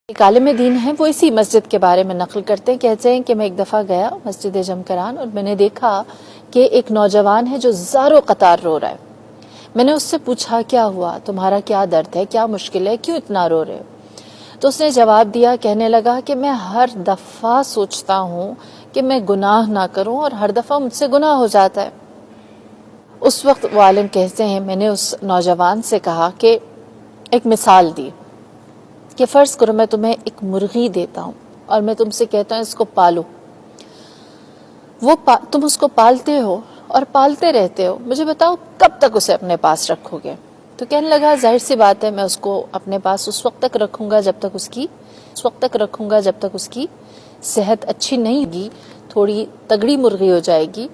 ایک عالم دین ہے، وہ اسی مسجد کے بارے میں نقل کرتے ہیں، کہتے ہیں کہ میں ایک دفعہ گیا مسجد جمکران اور میں نے دیکھا کہ ایک نوجوان ہے جو زاروں قطار رو رہا ہے۔ میں نے اس سے پوچھا کیا ہوا، تمہارا کیا درد ہے، کیا مشکل ہے، کیوں اتنا رو رہے ہو؟ تو اس نے جواب دیا، کہنے لگا کہ میں ہر دفعہ سوچتا ہوں کہ میں گناہ نہ کروں اور ہر دفعہ مجھ سے گناہ ہو جاتا ہے۔ اس وقت وہ عالم کہتے ہیں میں نے اس نوجوان سے کہا کہ ایک مثال دی کہ فرض کرو میں تمہیں ایک مرغی دیتا ہوں اور میں تم سے کہتا ہوں اس کو پالو، تم اس کو پالتے ہو اور پالتے رہتے ہو، مجھے بتاؤ کب تک اسے اپنے پاس رکھو گے؟ تو کہنے لگا ظاہر سی بات ہے میں اس کو اپنے پاس اس وقت تک رکھوں گا جب تک اس کی صحت اچھی نہیں ہوگی، تھوڑی تگڑی مرغی ہو جائے گی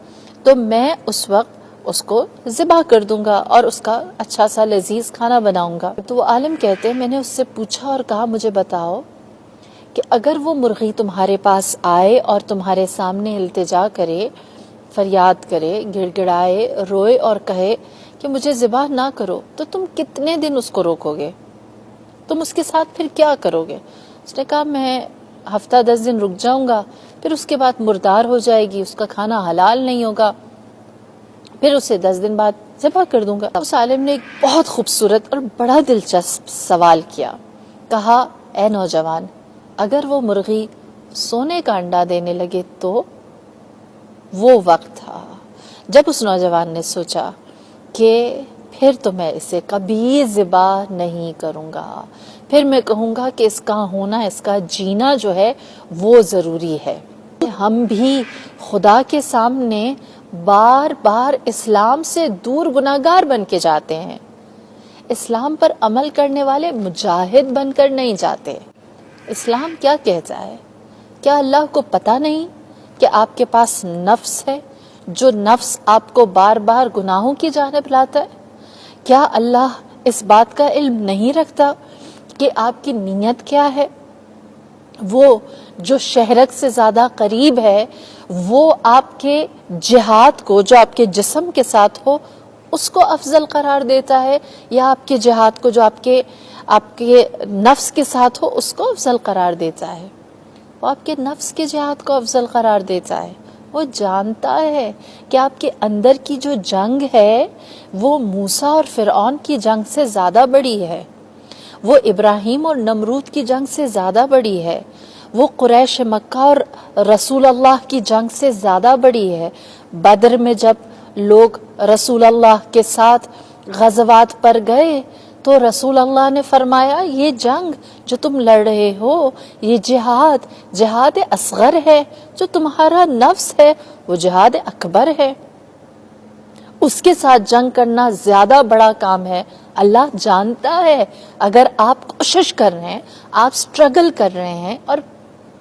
تو میں اس وقت اس کو ذبح کر دوں گا اور اس کا اچھا سا لذیذ کھانا بناؤں گا۔ تو وہ عالم کہتے ہیں میں نے اس سے پوچھا اور کہا مجھے بتاؤ کہ اگر وہ مرغی تمہارے پاس آئے اور تمہارے سامنے التجا کرے، فریاد کرے، گڑ گڑائے، روئے اور کہے کہ مجھے ذبح نہ کرو، تو تم کتنے دن اس کو روکو گے؟ تم اس کے ساتھ پھر کیا کرو گے؟ اس نے کہا میں ہفتہ 10 دن رک جاؤں گا، پھر اس کے بعد مردار ہو جائے گی، اس کا کھانا حلال نہیں ہوگا، پھر اسے 10 دن بعد ذبح کر دوں گا۔ اس عالم نے ایک بہت خوبصورت اور بڑا دلچسپ سوال کیا، کہا اے نوجوان، اگر وہ مرغی سونے کا انڈا دینے لگے تو؟ وہ وقت تھا جب اس نوجوان نے سوچا کہ پھر تو میں اسے کبھی ذبح نہیں کروں گا، پھر میں کہوں گا کہ اس کا ہونا، اس کا جینا جو ہے وہ ضروری ہے۔ ہم بھی خدا کے سامنے بار بار اسلام سے دور گناہگار بن کے جاتے ہیں، اسلام پر عمل کرنے والے مجاہد بن کر نہیں جاتے۔ اسلام کیا کہتا ہے؟ کیا اللہ کو پتہ نہیں کہ آپ کے پاس نفس ہے، جو نفس آپ کو بار بار گناہوں کی جانب لاتا ہے؟ کیا اللہ اس بات کا علم نہیں رکھتا کہ آپ کی نیت کیا ہے؟ وہ جو شہرت سے زیادہ قریب ہے وہ آپ کے جہاد کو جو آپ کے جسم کے ساتھ ہو اس کو افضل قرار دیتا ہے، یا آپ کے جہاد کو جو آپ کے نفس کے ساتھ ہو اس کو افضل قرار دیتا ہے؟ وہ آپ کے نفس کے جہاد کو افضل قرار دیتا ہے۔ وہ جانتا ہے کہ آپ کے اندر کی جو جنگ ہے وہ موسیٰ اور فرعون کی جنگ سے زیادہ بڑی ہے، وہ ابراہیم اور نمرود کی جنگ سے زیادہ بڑی ہے، وہ قریش مکہ اور رسول اللہ کی جنگ سے زیادہ بڑی ہے۔ بدر میں جب لوگ رسول اللہ کے ساتھ غزوات پر گئے تو رسول اللہ نے فرمایا یہ جنگ جو تم لڑ رہے ہو، یہ جہاد اصغر ہے، جو تمہارا نفس ہے وہ جہاد اکبر ہے، اس کے ساتھ جنگ کرنا زیادہ بڑا کام ہے۔ اللہ جانتا ہے اگر آپ کوشش کر رہے ہیں، آپ سٹرگل کر رہے ہیں اور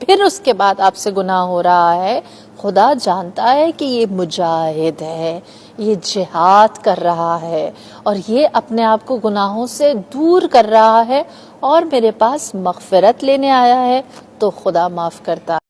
پھر اس کے بعد آپ سے گناہ ہو رہا ہے، خدا جانتا ہے کہ یہ مجاہد ہے، یہ جہاد کر رہا ہے اور یہ اپنے آپ کو گناہوں سے دور کر رہا ہے اور میرے پاس مغفرت لینے آیا ہے، تو خدا معاف کرتا ہے۔